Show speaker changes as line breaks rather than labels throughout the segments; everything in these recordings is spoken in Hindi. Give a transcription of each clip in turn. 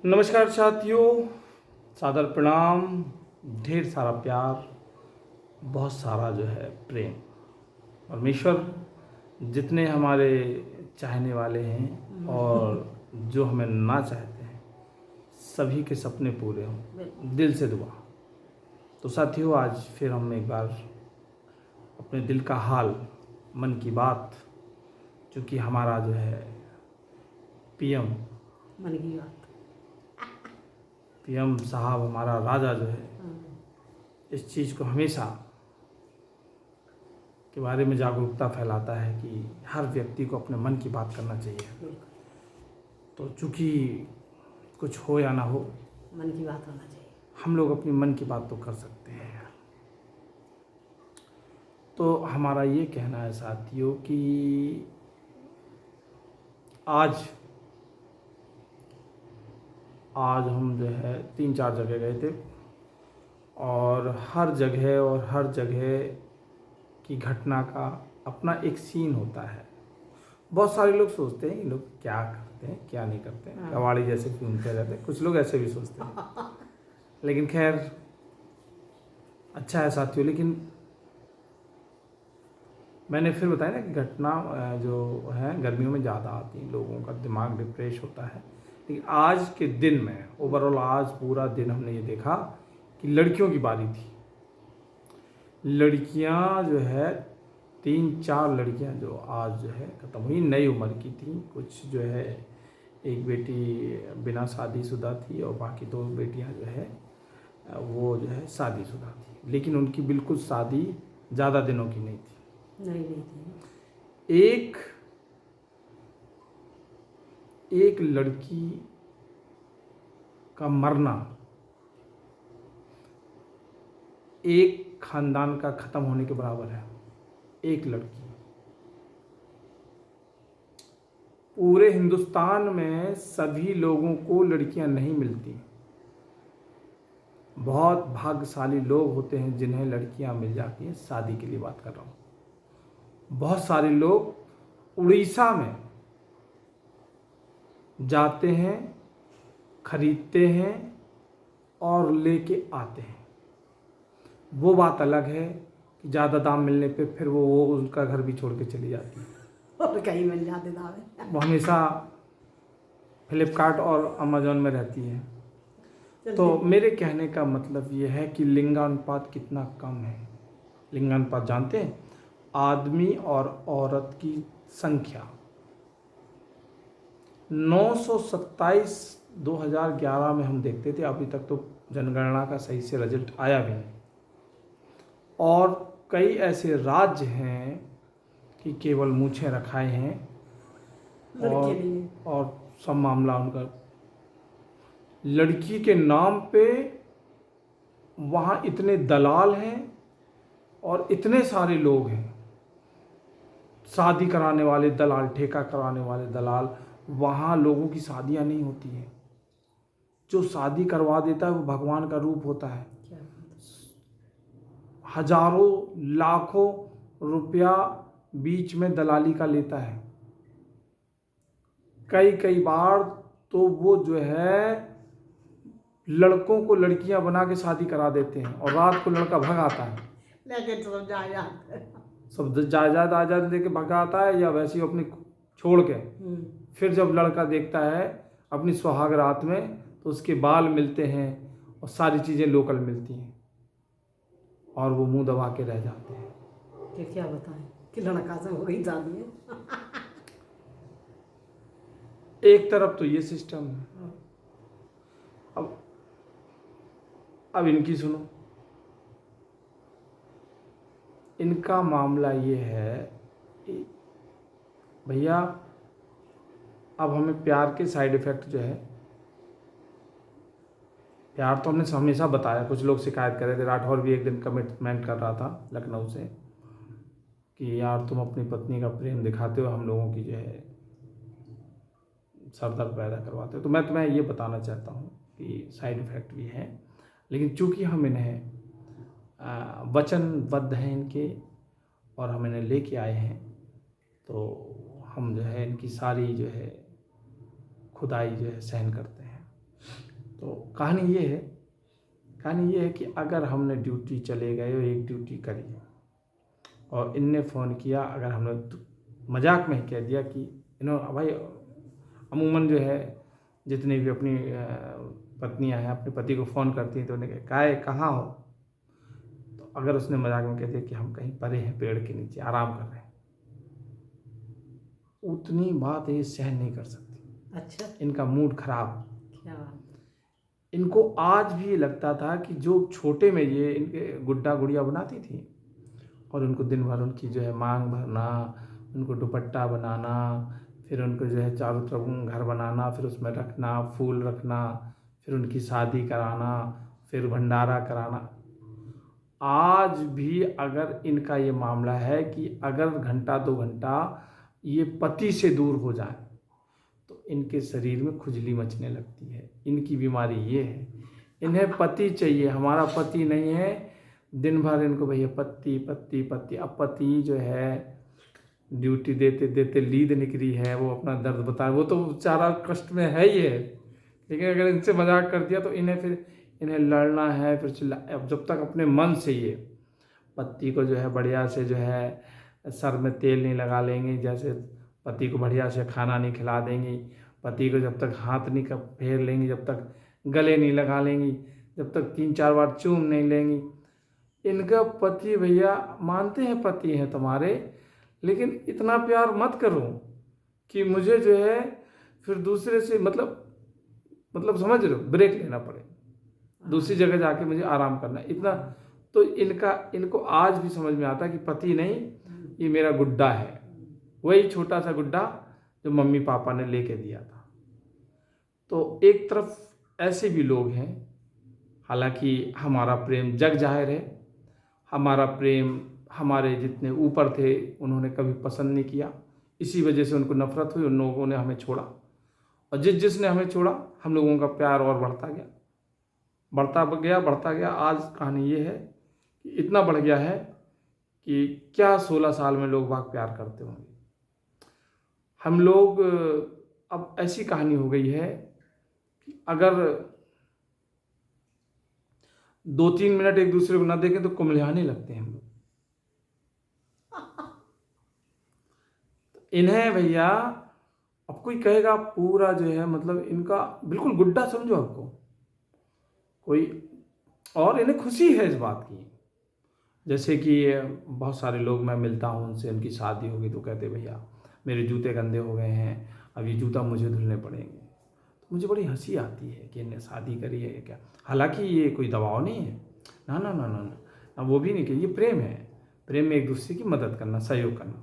नमस्कार साथियों, सादर प्रणाम। ढेर सारा प्यार, बहुत सारा जो है प्रेम। परमेश्वर जितने हमारे चाहने वाले हैं और जो हमें ना चाहते हैं, सभी के सपने पूरे हों, दिल से दुआ। तो साथियों, आज फिर हम एक बार अपने दिल का हाल, मन की बात, चूँकि हमारा जो है पीएम
मन की बात
पीएम साहब, हमारा राजा जो है, इस चीज़ को हमेशा के बारे में जागरूकता फैलाता है कि हर व्यक्ति को अपने मन की बात करना चाहिए। तो चूँकि कुछ हो या ना हो,
मन की बात होना चाहिए।
हम लोग अपनी मन की बात तो कर सकते हैं। तो हमारा ये कहना है साथियों कि आज हम जो है 3-4 जगह गए थे और हर जगह की घटना का अपना एक सीन होता है। बहुत सारे लोग सोचते हैं ये लोग क्या करते हैं, क्या नहीं करते हैं, कबाड़ी जैसे घूमते रहते हैं। कुछ लोग ऐसे भी सोचते हैं, लेकिन खैर अच्छा है साथियों। लेकिन मैंने फिर बताया ना कि घटना जो है गर्मियों में ज़्यादा आती है, लोगों का दिमाग डिप्रेस होता है। लेकिन आज के दिन में ओवरऑल आज पूरा दिन हमने ये देखा कि लड़कियों की बारी थी। लड़कियां जो है 3-4 लड़कियां जो आज जो है ख़त्म हुई, नई उम्र की थी। कुछ जो है एक बेटी बिना शादीशुदा थी और बाकी 2 बेटियां जो है वो जो है शादीशुदा थी। लेकिन उनकी बिल्कुल शादी ज़्यादा दिनों की नहीं थी।
नहीं थी।
एक लड़की का मरना एक खानदान का खत्म होने के बराबर है। एक लड़की, पूरे हिंदुस्तान में सभी लोगों को लड़कियां नहीं मिलती। बहुत भाग्यशाली लोग होते हैं जिन्हें लड़कियां मिल जाती हैं। शादी के लिए बात कर रहा हूँ। बहुत सारे लोग उड़ीसा में जाते हैं, खरीदते हैं और लेके आते हैं। वो बात अलग है कि ज़्यादा दाम मिलने पे फिर वो उनका घर भी छोड़ के चली जाती है
और कहीं मिल जाते दावे।
वो हमेशा फ्लिपकार्ट और अमेजोन में रहती है। तो मेरे कहने का मतलब ये है कि लिंगानुपात कितना कम है। लिंगानुपात जानते हैं? आदमी और औरत की संख्या 927 2011 में हम देखते थे। अभी तक तो जनगणना का सही से रिजल्ट आया भी नहीं। और कई ऐसे राज्य हैं कि केवल मूछें रखाए हैं और सब मामला उनका लड़की के नाम पे। वहाँ इतने दलाल हैं और इतने सारे लोग हैं, शादी कराने वाले दलाल, ठेका कराने वाले दलाल। वहाँ लोगों की शादियाँ नहीं होती हैं। जो शादी करवा देता है वो भगवान का रूप होता है। हजारों लाखों रुपया बीच में दलाली का लेता है। कई बार तो वो जो है लड़कों को लड़कियां बना के शादी करा देते हैं और रात को लड़का भग आता है।
लेकिन
सब जायदाद आजाद लेके भगा आता है या वैसे ही अपनी छोड़ के। फिर जब लड़का देखता है अपनी सुहाग रात में, तो उसके बाल मिलते हैं और सारी चीज़ें लोकल मिलती हैं और वो मुंह दबा के रह जाते हैं।
क्या बताएं कि लड़का से हो गई शादी है।
एक तरफ तो ये सिस्टम है। अब इनकी सुनो। इनका मामला ये है भैया, अब हमें प्यार के साइड इफ़ेक्ट जो है, प्यार तो हमने हमेशा बताया। कुछ लोग शिकायत कर रहे थे, राठौर भी एक दिन कमिटमेंट कर रहा था लखनऊ से कि यार तुम अपनी पत्नी का प्रेम दिखाते हो, हम लोगों की जो है सरदर्द पैदा करवाते हो। तो मैं तुम्हें ये बताना चाहता हूँ कि साइड इफ़ेक्ट भी है, लेकिन चूंकि हम इन्हें वचनबद्ध हैं इनके और हम इन्हें लेके आए हैं, तो हम जो है इनकी सारी जो है खुदाई जो है सहन करते हैं। तो कहानी ये है कि अगर हमने ड्यूटी चले गए और एक ड्यूटी करी और इनने फ़ोन किया, अगर हमने मजाक में ही कह दिया कि भाई अमूमन जो है जितनी भी अपनी पत्नियां हैं अपने पति को फ़ोन करती हैं तो उन्हें कहाँ हो, तो अगर उसने मजाक में कह दिया कि हम कहीं परे हैं पेड़ के नीचे आराम कर रहे हैं, उतनी बात ये सहन नहीं कर सकती।
अच्छा,
इनका मूड खराब।
क्या बात।
इनको आज भी ये लगता था कि जो छोटे में ये इनके गुड्डा गुड़िया बनाती थी और उनको दिन भर उनकी जो है मांग भरना, उनको दुपट्टा बनाना, फिर उनको जो है चारों तरफ घर बनाना, फिर उसमें रखना, फूल रखना, फिर उनकी शादी कराना, फिर भंडारा कराना। आज भी अगर इनका ये मामला है कि अगर घंटा 2 घंटा ये पति से दूर हो जाए तो इनके शरीर में खुजली मचने लगती है। इनकी बीमारी ये है, इन्हें पति चाहिए, हमारा पति नहीं है। दिन भर इनको भैया पति पति पति। अब पति जो है ड्यूटी देते देते लीद निकली है, वो अपना दर्द बता, वो तो बेचारा कष्ट में है ही है, लेकिन अगर इनसे मजाक कर दिया तो इन्हें लड़ना है, फिर चिल्ला। अब जब तक अपने मन से ये पति को जो है बढ़िया से जो है सर में तेल नहीं लगा लेंगे, जैसे पति को बढ़िया से खाना नहीं खिला देंगी, पति को जब तक हाथ नहीं फेर लेंगी, जब तक गले नहीं लगा लेंगी, जब तक 3-4 बार चूम नहीं लेंगी, इनका पति भैया मानते हैं पति हैं तुम्हारे, लेकिन इतना प्यार मत करो कि मुझे जो है फिर दूसरे से मतलब समझ रहे हो, ब्रेक लेना पड़े, दूसरी जगह जाके मुझे आराम करना है। इतना तो इनको आज भी समझ में आता है कि पति नहीं, ये मेरा गुड्डा है, वही छोटा सा गुड्डा जो मम्मी पापा ने लेके दिया था। तो एक तरफ ऐसे भी लोग हैं, हालांकि हमारा प्रेम जग जाहिर है, हमारा प्रेम हमारे जितने ऊपर थे उन्होंने कभी पसंद नहीं किया, इसी वजह से उनको नफरत हुई, उन लोगों ने हमें छोड़ा, और जिसने हमें छोड़ा हम लोगों का प्यार और बढ़ता गया। आज कहानी ये है कि इतना बढ़ गया है कि क्या 16 साल में लोग बाग प्यार करते होंगे। हम लोग अब ऐसी कहानी हो गई है कि अगर 2-3 मिनट एक दूसरे को ना देखें तो कुम्हलाने लगते हैं हम लोग। इन्हें भैया अब कोई कहेगा पूरा जो है मतलब इनका बिल्कुल गुड्डा समझो आपको कोई, और इन्हें खुशी है इस बात की। जैसे कि बहुत सारे लोग मैं मिलता हूँ उनसे, उनकी शादी होगी तो कहते भैया मेरे जूते गंदे हो गए हैं, अब ये जूता मुझे धुलने पड़ेंगे। तो मुझे बड़ी हंसी आती है कि इन्हें शादी करी है क्या। हालांकि ये कोई दबाव नहीं है, ना ना ना ना ना, वो भी नहीं कि ये प्रेम है, प्रेम में एक दूसरे की मदद करना, सहयोग करना।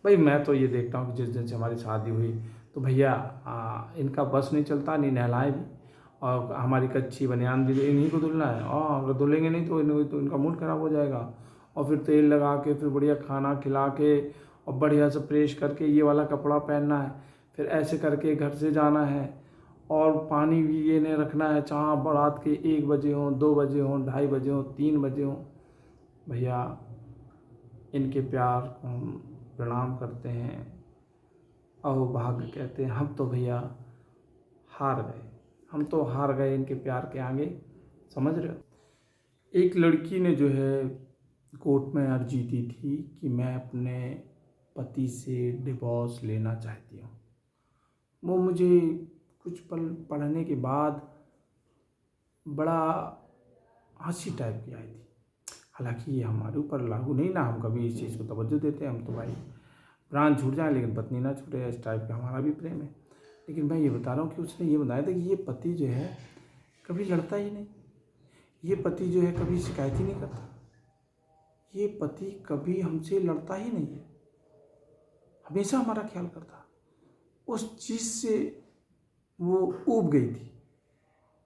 भाई मैं तो ये देखता हूँ कि जिस दिन से हमारी शादी हुई तो भैया इनका बस नहीं चलता, नहीं नहलाए भी, और हमारी कच्ची बनियान भी इन्हीं को धुलना है, और अगर धुलेंगे नहीं तो इनका मूड खराब हो जाएगा। और फिर तेल लगा के फिर बढ़िया खाना खिला के और बढ़िया से प्रेस करके ये वाला कपड़ा पहनना है, फिर ऐसे करके घर से जाना है, और पानी भी ये नहीं रखना है, चाहे बारात के 1 बजे हों, 2 बजे हों, 2:30 बजे हों, 3 बजे हों। भैया इनके प्यार को हम प्रणाम करते हैं, अहोभाग्य कहते हैं। हम तो भैया हार गए इनके प्यार के आगे, समझ रहे हो। एक लड़की ने जो है कोर्ट में अर्जी दी थी कि मैं अपने पति से डिवोर्स लेना चाहती हूँ। वो मुझे कुछ पल पढ़ने के बाद बड़ा हंसी टाइप की आई थी। हालांकि ये हमारे ऊपर लागू नहीं ना, हम कभी इस चीज़ को तवज्जो देते हैं, हम तो भाई प्राण छूट जाए लेकिन पत्नी ना छूटे, इस टाइप का हमारा भी प्रेम है। लेकिन मैं ये बता रहा हूँ कि उसने ये बताया था कि ये पति जो है कभी लड़ता ही नहीं, ये पति जो है कभी शिकायत ही नहीं करता, ये पति कभी हमसे लड़ता ही नहीं है, हमेशा हमारा ख्याल करता। उस चीज़ से वो ऊब गई थी,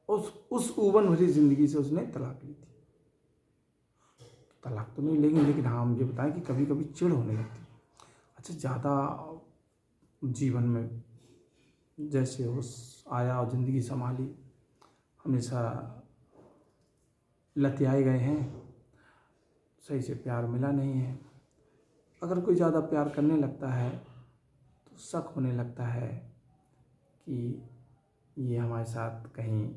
उस ऊबन भरी ज़िंदगी से उसने तलाक ली थी। तलाक तो नहीं लेंगे, लेकिन हाँ मुझे बताएं कि कभी कभी चिढ़ होने लगती। अच्छा, ज़्यादा जीवन में जैसे उस आया और ज़िंदगी संभाली, हमेशा लतियाए गए हैं, सही से प्यार मिला नहीं है। अगर कोई ज़्यादा प्यार करने लगता है तो शक होने लगता है कि ये हमारे साथ कहीं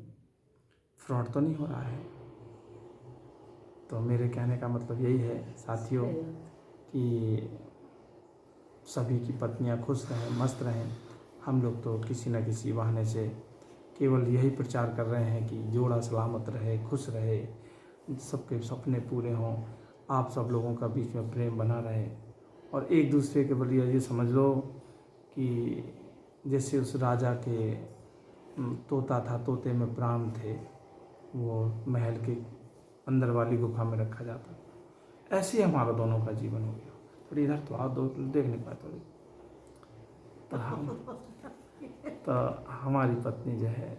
फ्रॉड तो नहीं हो रहा है। तो मेरे कहने का मतलब यही है साथियों कि सभी की पत्नियां खुश रहें, मस्त रहें। हम लोग तो किसी न किसी बहाने से केवल यही प्रचार कर रहे हैं कि जोड़ा सलामत रहे, खुश रहे, सबके सपने पूरे हों, आप सब लोगों का बीच में प्रेम बना रहे। और एक दूसरे के बलिया ये समझ लो कि जैसे उस राजा के तोता था, तोते में प्राण थे, वो महल के अंदर वाली गुफा में रखा जाता, ऐसे ही हमारा दोनों का जीवन हो गया। थोड़ी इधर तो आप दो देख नहीं पाए थोड़ी। तो हमारी पत्नी जो है,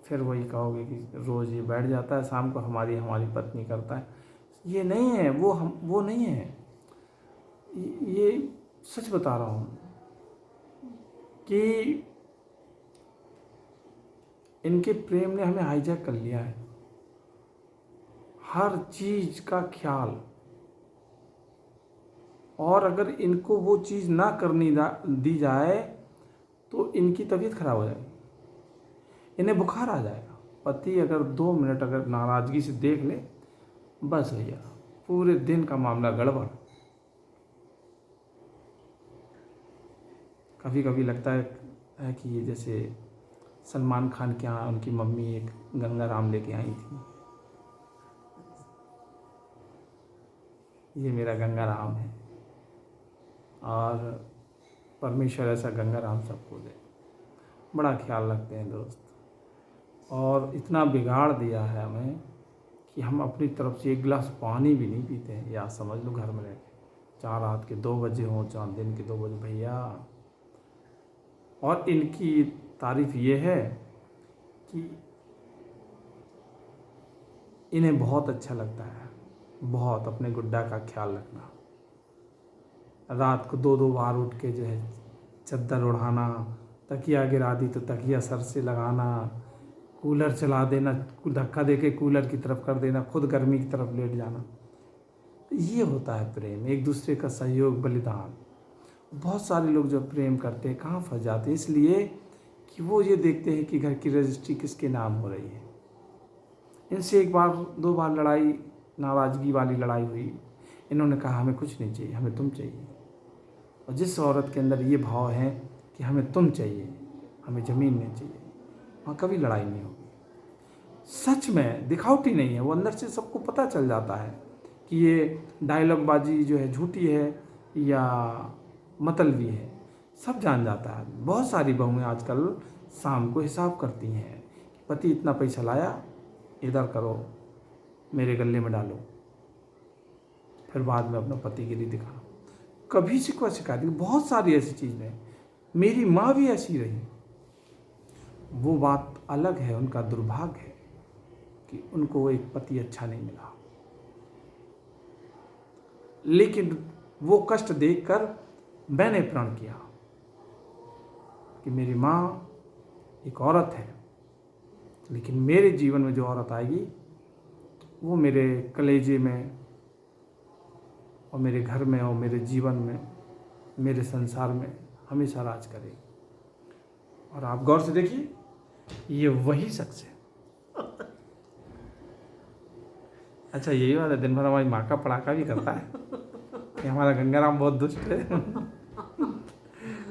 फिर वही कहोगे कि रोज़ ये बैठ जाता है शाम को हमारी पत्नी करता है। ये नहीं है, वो नहीं है। ये सच बता रहा हूँ कि इनके प्रेम ने हमें हाईजैक कर लिया है। हर चीज का ख्याल, और अगर इनको वो चीज़ ना करनी दी जाए तो इनकी तबीयत खराब हो जाएगी, इन्हें बुखार आ जाएगा। पति अगर 2 मिनट अगर नाराज़गी से देख ले, बस भैया पूरे दिन का मामला गड़बड़। कभी कभी लगता है कि ये जैसे सलमान खान के यहाँ उनकी मम्मी एक गंगा राम लेके आई थी। ये मेरा गंगा राम है, और परमेश्वर ऐसा गंगा राम सबको दे। बड़ा ख्याल रखते हैं दोस्त, और इतना बिगाड़ दिया है हमें कि हम अपनी तरफ से 1 गिलास पानी भी नहीं पीते हैं। या समझ लो घर में रह के 4 रात के 2 बजे हों, 4 दिन के 2 बजे भैया। और इनकी तारीफ ये है कि इन्हें बहुत अच्छा लगता है, बहुत अपने गुड्डा का ख्याल रखना। रात को 2-2 बार उठ के जो है चद्दर उड़ाना, तकिया गिरा दी तो तकिया सर से लगाना, कूलर चला देना, धक्का दे के कूलर की तरफ कर देना, खुद गर्मी की तरफ लेट जाना। ये होता है प्रेम, एक दूसरे का सहयोग, बलिदान। बहुत सारे लोग जो प्रेम करते हैं कहाँ फंस जाते हैं, इसलिए कि वो ये देखते हैं कि घर की रजिस्ट्री किसके नाम हो रही है। इनसे 1 बार 2 बार लड़ाई, नाराज़गी वाली लड़ाई हुई, इन्होंने कहा हमें कुछ नहीं चाहिए, हमें तुम चाहिए। और जिस औरत के अंदर ये भाव है कि हमें तुम चाहिए, हमें ज़मीन नहीं चाहिए, वहाँ कभी लड़ाई नहीं होगी। सच में दिखावटी नहीं है, वो अंदर से सबको पता चल जाता है कि ये डायलॉगबाजी जो है झूठी है या मतलबी है, सब जान जाता है। बहुत सारी बहुएं आजकल शाम को हिसाब करती हैं, पति इतना पैसा लाया, इधर करो, मेरे गले में डालो, फिर बाद में अपना पतिगिरी दिखा। कभी शिकायत नहीं। बहुत सारी ऐसी चीज़ें, मेरी माँ भी ऐसी रही। वो बात अलग है, उनका दुर्भाग्य है कि उनको एक पति अच्छा नहीं मिला, लेकिन वो कष्ट देखकर मैंने प्रण किया कि मेरी माँ एक औरत है, लेकिन मेरे जीवन में जो औरत आएगी वो मेरे कलेजे में और मेरे घर में और मेरे जीवन में, मेरे संसार में हमेशा राज करेगी। और आप गौर से देखिए, ये वही शख्स है। अच्छा, यही बात है, दिन भर हमारी माँ का पड़ाका भी करता है कि हमारा गंगाराम बहुत दुष्ट है।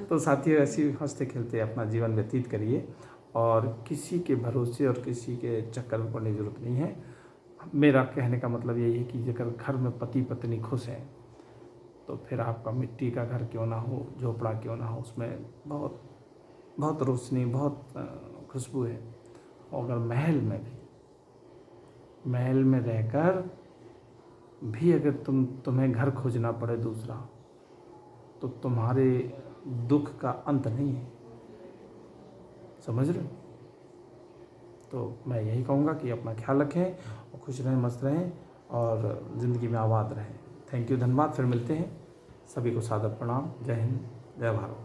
तो साथियों, ऐसी हंसते खेलते अपना जीवन व्यतीत करिए, और किसी के भरोसे और किसी के चक्कर में पड़ने की जरूरत नहीं है। मेरा कहने का मतलब यही है कि अगर घर में पति पत्नी खुश हैं, तो फिर आपका मिट्टी का घर क्यों ना हो, झोपड़ा क्यों ना हो, उसमें बहुत बहुत रोशनी, बहुत खुशबू है। और अगर महल में रहकर भी अगर तुम्हें घर खोजना पड़े दूसरा, तो तुम्हारे दुख का अंत नहीं है। समझ रहे हो? तो मैं यही कहूँगा कि अपना ख्याल रखें और खुश रहें, मस्त रहें और ज़िंदगी में आबाद रहें। थैंक यू, धन्यवाद। फिर मिलते हैं। सभी को सादर प्रणाम। जय हिंद, जय भारत।